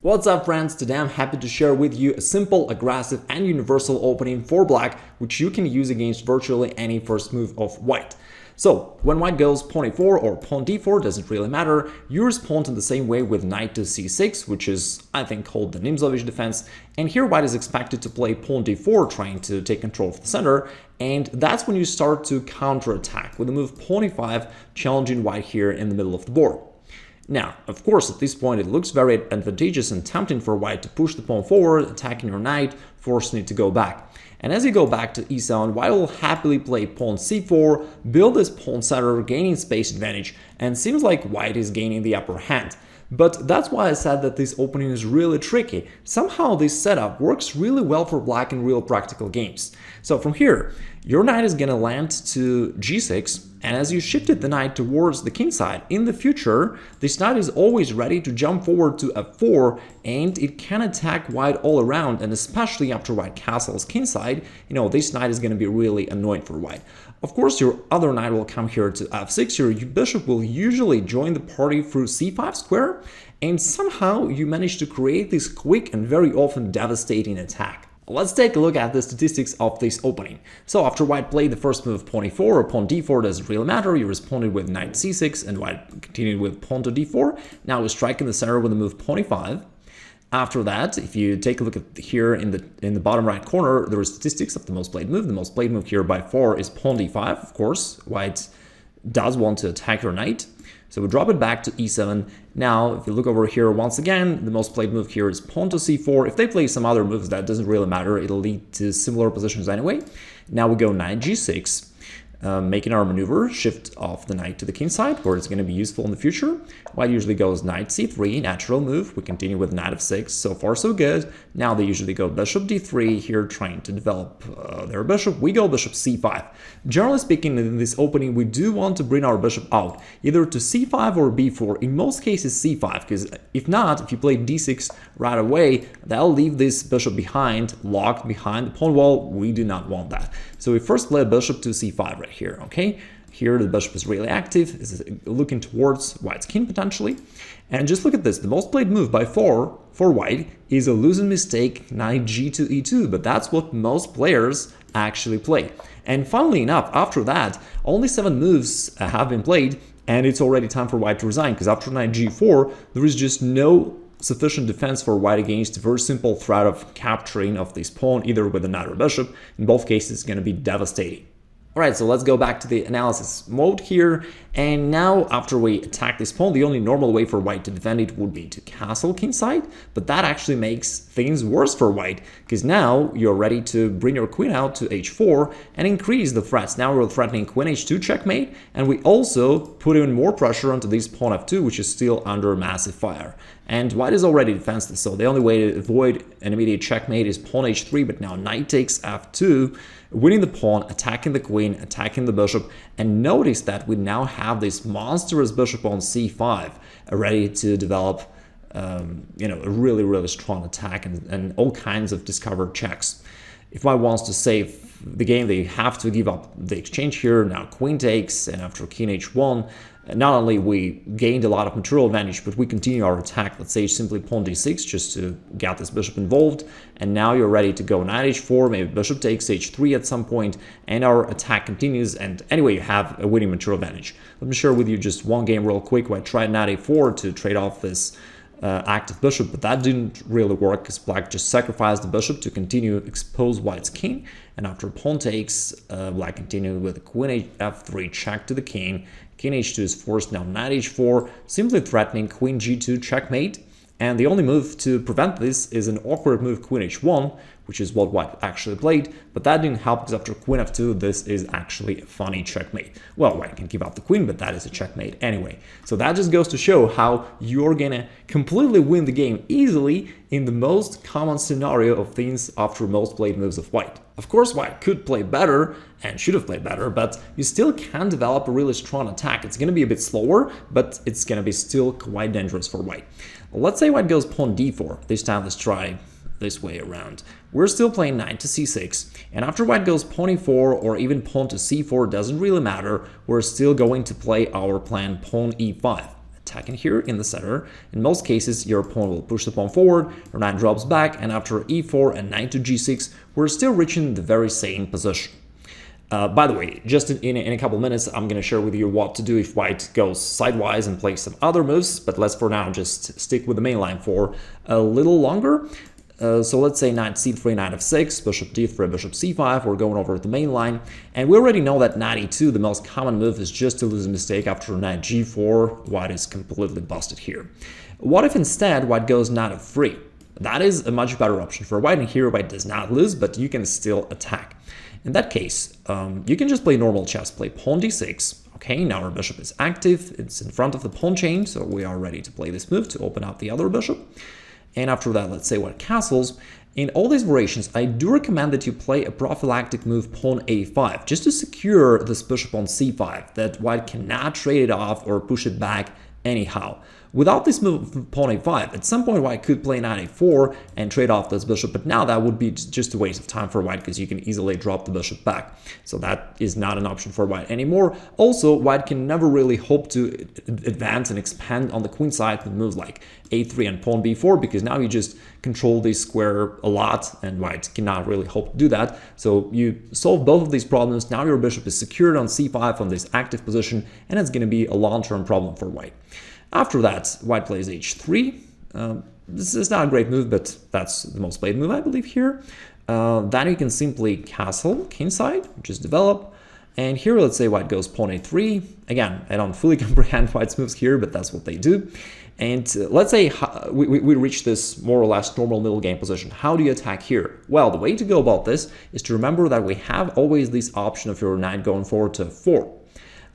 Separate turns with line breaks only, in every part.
What's up friends, today I'm happy to share with you a simple, aggressive and universal opening for black which you can use against virtually any first move of white. So when white goes pawn e4 or pawn d4, doesn't really matter, you respond in the same way with knight to c6, which is I think called the Nimzowitsch Defense, and here white is expected to play pawn d4 trying to take control of the center, and that's when you start to counterattack with the move pawn e5 challenging white here in the middle of the board. Now, of course, at this point it looks very advantageous and tempting for white to push the pawn forward, attacking your knight, forcing it to go back. And as you go back to e7, white will happily play pawn c4, build this pawn setter, gaining space advantage, and seems like white is gaining the upper hand. But that's why I said that this opening is really tricky. Somehow this setup works really well for black in real practical games. So from here, your knight is gonna land to g6, and as you shifted the knight towards the kingside, in the future, this knight is always ready to jump forward to f4, and it can attack white all around, and especially after white castles kingside, this knight is gonna be really annoying for white. Of course, your other knight will come here to f6, your bishop will usually join the party through c5 square, and somehow you manage to create this quick and very often devastating attack. Let's take a look at the statistics of this opening. So after white played the first move pawn e4 or pawn d4, doesn't really matter, you responded with knight c6 and white continued with pawn to d4. Now we strike in the center with the move pawn e5. After that, if you take a look at here in the bottom right corner, there are statistics of the most played move. The most played move here by far is pawn d5, of course. White does want to attack your knight. So we drop it back to e7. Now, if you look over here once again, the most played move here is pawn to c4. If they play some other moves, that doesn't really matter. It'll lead to similar positions anyway. Now we go knight g6. Making our maneuver, shift off the knight to the kingside, where it's going to be useful in the future. White usually goes knight c3, natural move. We continue with knight f6, so far so good. Now they usually go bishop d3 here, trying to develop their bishop. We go bishop c5. Generally speaking, in this opening, we do want to bring our bishop out, either to c5 or b4. In most cases, c5, because if not, if you play d6 right away, that'll leave this bishop behind, locked behind the pawn wall. We do not want that. So we first play bishop to c5 right here, okay? Here the bishop is really active, is looking towards white's king potentially. And just look at this, the most played move by far for white is a losing mistake, knight g to e2, but that's what most players actually play. And funnily enough, after that, only 7 moves have been played, and it's already time for white to resign, because after knight g4, there is just no sufficient defense for white against the very simple threat of capturing of this pawn, either with a knight or bishop. In both cases, it's going to be devastating. Alright, so let's go back to the analysis mode here, and now after we attack this pawn, the only normal way for white to defend it would be to castle kingside, but that actually makes things worse for white, because now you're ready to bring your queen out to h4 and increase the threats. Now we're threatening queen h2 checkmate, and we also put even more pressure onto this pawn f2, which is still under massive fire. And white is already defenseless, so the only way to avoid an immediate checkmate is pawn h3, but now knight takes f2, winning the pawn, attacking the queen, attacking the bishop, and notice that we now have this monstrous bishop on c5 ready to develop a really strong attack and all kinds of discovered checks. If white wants to save the game, they have to give up the exchange here. Now queen takes, and after king h1, not only we gained a lot of material advantage, but we continue our attack. Let's say simply pawn d6 just to get this bishop involved. And now you're ready to go knight h4, maybe bishop takes h3 at some point, and our attack continues. And anyway, you have a winning material advantage. Let me share with you just one game real quick where I tried knight a4 to trade off this active bishop, but that didn't really work because black just sacrificed the bishop to continue expose white's king. And after pawn takes, black continued with queen f3 check to the king. King h2 is forced, now knight h4, simply threatening queen g2 checkmate. And the only move to prevent this is an awkward move queen h1, which is what white actually played, but that didn't help because after queen f2, this is actually a funny checkmate. Well, white can give up the queen, but that is a checkmate anyway. So that just goes to show how you're gonna completely win the game easily in the most common scenario of things after most played moves of white. Of course, white could play better and should have played better, but you still can develop a really strong attack. It's gonna be a bit slower, but it's gonna be still quite dangerous for white. Let's say white goes pawn d4. This time let's try this way around. We're still playing knight to c6, and after white goes pawn e4 or even pawn to c4, doesn't really matter, we're still going to play our plan pawn e5. attacking here in the center. In most cases, your opponent will push the pawn forward, your knight drops back, and after e4 and knight to g6, we're still reaching the very same position. By the way, just in a couple minutes, I'm going to share with you what to do if white goes sidewise and plays some other moves, but let's for now just stick with the main line for a little longer. So let's say knight c3, knight f6, bishop d3, bishop c5, we're going over the main line, and we already know that knight e2, the most common move, is just to lose a mistake after knight g4, white is completely busted here. What if instead white goes knight f3? That is a much better option for white, and here white does not lose, but you can still attack. In that case, you can just play normal chess, play pawn d6. Okay, now our bishop is active, it's in front of the pawn chain, so we are ready to play this move to open up the other bishop. And after that, let's say white castles. In all these variations, I do recommend that you play a prophylactic move pawn a5, just to secure this bishop on c5, that white cannot trade it off or push it back anyhow. Without this move pawn a5, at some point white could play knight a4 and trade off this bishop, but now that would be just a waste of time for white because you can easily drop the bishop back. So that is not an option for white anymore. Also, white can never really hope to advance and expand on the queen side with moves like a3 and pawn b4, because now you just control this square a lot and white cannot really hope to do that. So you solve both of these problems. Now your bishop is secured on c5 on this active position, and it's going to be a long-term problem for white. After that, white plays h3. This is not a great move, but that's the most played move, I believe, here. Then you can simply castle, kingside, just develop. And here, let's say white goes pawn a3. Again, I don't fully comprehend white's moves here, but that's what they do. And let's say we reach this more or less normal middle game position. How do you attack here? Well, the way to go about this is to remember that we have always this option of your knight going forward to f4.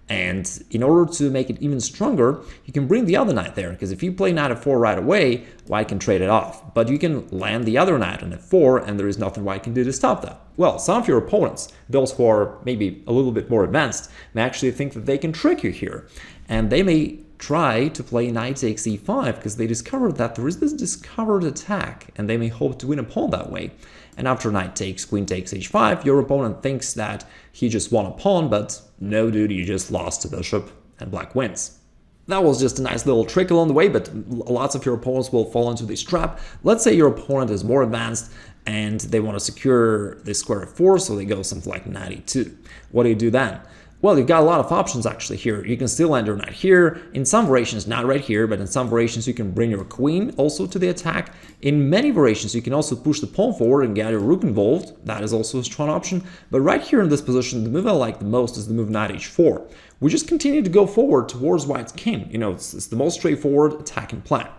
And in order to make it even stronger, you can bring the other knight there, because if you play knight f4 right away, white can trade it off. But you can land the other knight on f4, and there is nothing white can do to stop that. Well, some of your opponents, those who are maybe a little bit more advanced, may actually think that they can trick you here. And they may try to play knight takes e5, because they discovered that there is this discovered attack, and they may hope to win a pawn that way. And after knight takes, queen takes h5, your opponent thinks that he just won a pawn, but no, dude, you just lost a bishop, and black wins. That was just a nice little trick along the way, but lots of your opponents will fall into this trap. Let's say your opponent is more advanced and they want to secure this square f4, so they go something like knight e2. What do you do then? Well, you've got a lot of options actually here. You can still land your knight here. In some variations, not right here, but in some variations you can bring your queen also to the attack. In many variations, you can also push the pawn forward and get your rook involved. That is also a strong option. But right here in this position, the move I like the most is the move knight h4. We just continue to go forward towards white's king. You know, it's the most straightforward attacking plan.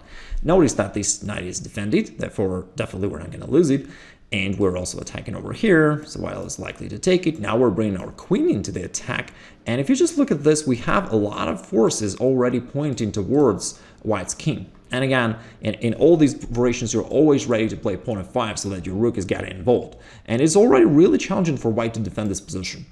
Notice that this knight is defended, therefore definitely we're not going to lose it. And we're also attacking over here, so white is likely to take it. Now we're bringing our queen into the attack. And if you just look at this, we have a lot of forces already pointing towards white's king. And again, in all these variations, you're always ready to play pawn f5 so that your rook is getting involved. And it's already really challenging for white to defend this position.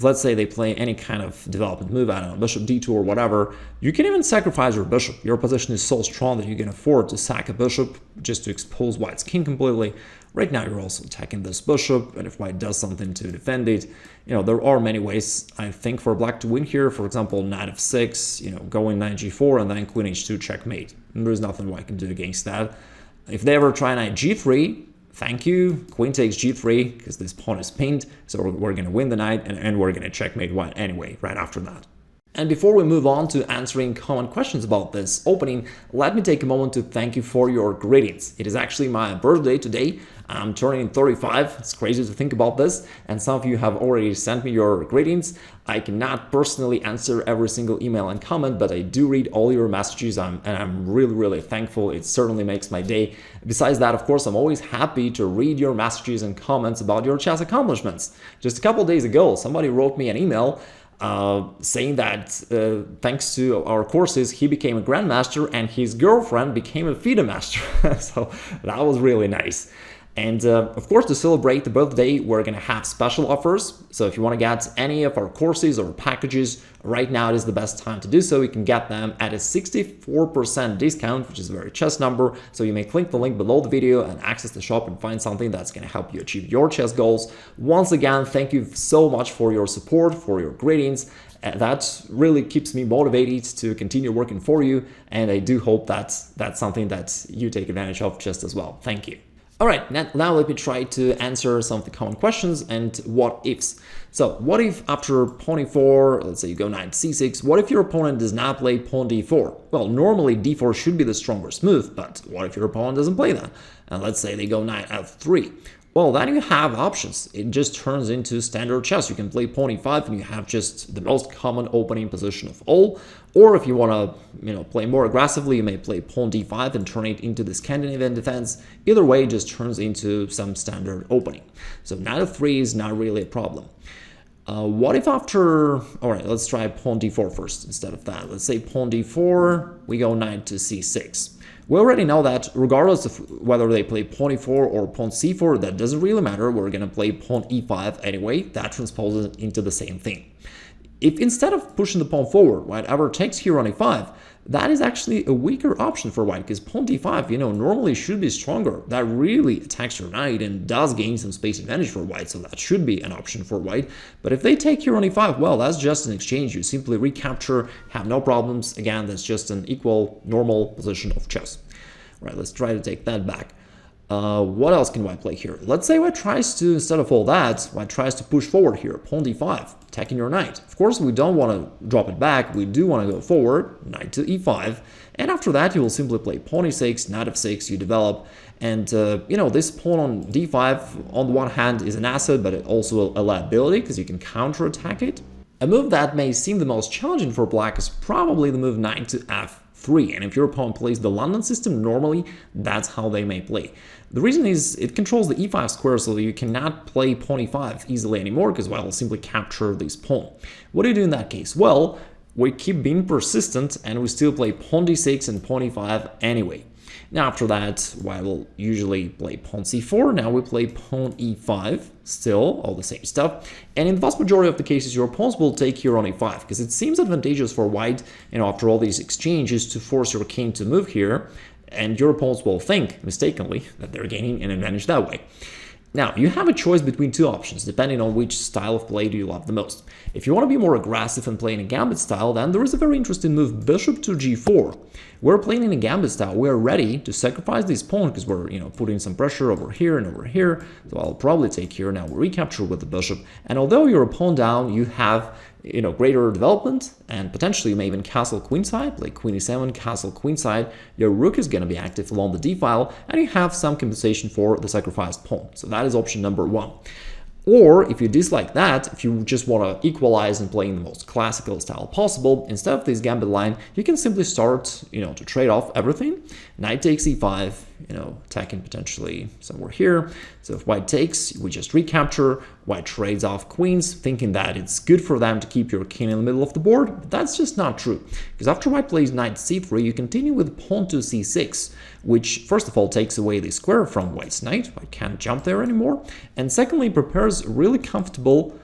Let's say they play any kind of development move, I don't know, bishop d2 or whatever. You can even sacrifice your bishop. Your position is so strong that you can afford to sack a bishop just to expose white's king completely. Right now, you're also attacking this bishop, and if white does something to defend it, you know, there are many ways, I think, for black to win here. For example, knight f6, you know, going knight g4, and then queen h2 checkmate. And there's nothing white can do against that. If they ever try knight g3, thank you, queen takes g3, because this pawn is pinned, so we're going to win the knight, and we're going to checkmate white anyway, right after that. And before we move on to answering common questions about this opening, let me take a moment to thank you for your greetings. It is actually my birthday today. I'm turning 35. It's crazy to think about this. And some of you have already sent me your greetings. I cannot personally answer every single email and comment, but I do read all your messages, and I'm really, really thankful. It certainly makes my day. Besides that, of course, I'm always happy to read your messages and comments about your chess accomplishments. Just a couple days ago, somebody wrote me an email saying that thanks to our courses, he became a grandmaster and his girlfriend became a FIDE master. So that was really nice. And of course, to celebrate the birthday, we're going to have special offers. So if you want to get any of our courses or packages, right now it is the best time to do so. You can get them at a 64% discount, which is a very chess number. So you may click the link below the video and access the shop and find something that's going to help you achieve your chess goals. Once again, thank you so much for your support, for your greetings. That really keeps me motivated to continue working for you. And I do hope that's something that you take advantage of just as well. Thank you. All right, now let me try to answer some of the common questions and what ifs. So what if after pawn e4, let's say you go knight c6, what if your opponent does not play pawn d4? Well, normally d4 should be the strongest move, but what if your opponent doesn't play that? And let's say they go knight f3. Well, then you have options. It just turns into standard chess. You can play pawn e5 and you have just the most common opening position of all. Or if you want to, play more aggressively, you may play pawn d5 and turn it into the Scandinavian defense. Either way, it just turns into some standard opening. So knight f3 is not really a problem. What if after, all right, let's try pawn d4 first instead of that. Let's say pawn d4, we go knight to c6. We already know that regardless of whether they play pawn e4 or pawn c4, that doesn't really matter. We're going to play pawn e5 anyway. That transposes into the same thing. If instead of pushing the pawn forward, white ever takes here on e5, that is actually a weaker option for white because pawn d5, normally should be stronger. That really attacks your knight and does gain some space advantage for white, so that should be an option for white. But if they take here on e5, well, that's just an exchange. You simply recapture, have no problems. Again, that's just an equal, normal position of chess. All right, let's try to take that back. What else can white play here? Let's say white tries to, instead of all that, white tries to push forward here, pawn d5, attacking your knight. Of course, we don't want to drop it back. We do want to go forward, knight to e5. And after that, you will simply play pawn e6, knight f6, you develop. And, this pawn on d5, on the one hand, is an asset, but it also a liability because you can counterattack it. A move that may seem the most challenging for black is probably the move knight to f3. And if your opponent plays the London system, normally that's how they may play. The reason is it controls the e5 square, so you cannot play pawn e5 easily anymore because white will simply capture this pawn. What do you do in that case? Well, we keep being persistent and we still play pawn d6 and pawn e5 anyway. Now after that, white will usually play pawn c4. Now we play pawn e5, still all the same stuff. And in the vast majority of the cases, your opponents will take here on e5 because it seems advantageous for white, after all these exchanges, to force your king to move here. And your opponents will think, mistakenly, that they're gaining an advantage that way. Now, you have a choice between two options, depending on which style of play do you love the most. If you want to be more aggressive and play in a gambit style, then there is a very interesting move, bishop to g4. We're playing in a gambit style. We're ready to sacrifice this pawn because we're, putting some pressure over here and over here. So I'll probably take here. Now we recapture with the bishop. And although you're a pawn down, you have greater development, and potentially you may even castle queenside, play queen e7, castle queenside. Your rook is going to be active along the d file, and you have some compensation for the sacrificed pawn. So that is option number one. Or if you dislike that, if you just want to equalize and play in the most classical style possible, instead of this gambit line, you can simply start, to trade off everything. Knight takes e5, attacking potentially somewhere here. So if white takes, we just recapture. White trades off queens, thinking that it's good for them to keep your king in the middle of the board. But that's just not true, because after white plays knight c3, you continue with pawn to c6, which first of all takes away the square from white's knight. White can't jump there anymore. And secondly, prepares a really comfortable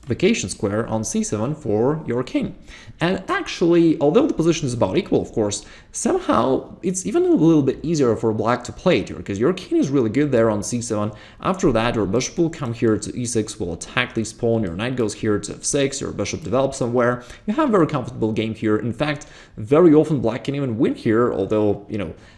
vacation square on c7 for your king. And actually, although the position is about equal, of course, somehow it's even a little bit easier for black to play it here, because your king is really good there on c7. After that, your bishop will come here to e6, will attack this pawn, your knight goes here to f6, your bishop develops somewhere. You have a very comfortable game here. In fact, very often black can even win here, although,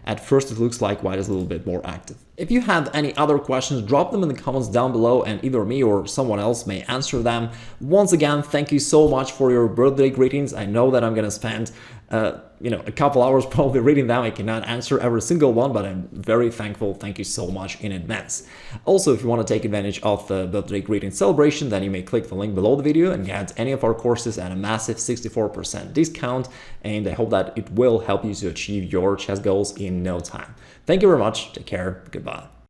at first it looks like white is a little bit more active. If you have any other questions, drop them in the comments down below and either me or someone else may answer them. Once again, thank you so much for your birthday greetings. I know that I'm going to spend a couple hours probably reading them. I cannot answer every single one, but I'm very thankful. Thank you so much in advance. Also, if you want to take advantage of the birthday greeting celebration, then you may click the link below the video and get any of our courses at a massive 64% discount. And I hope that it will help you to achieve your chess goals in no time. Thank you very much. Take care. Goodbye.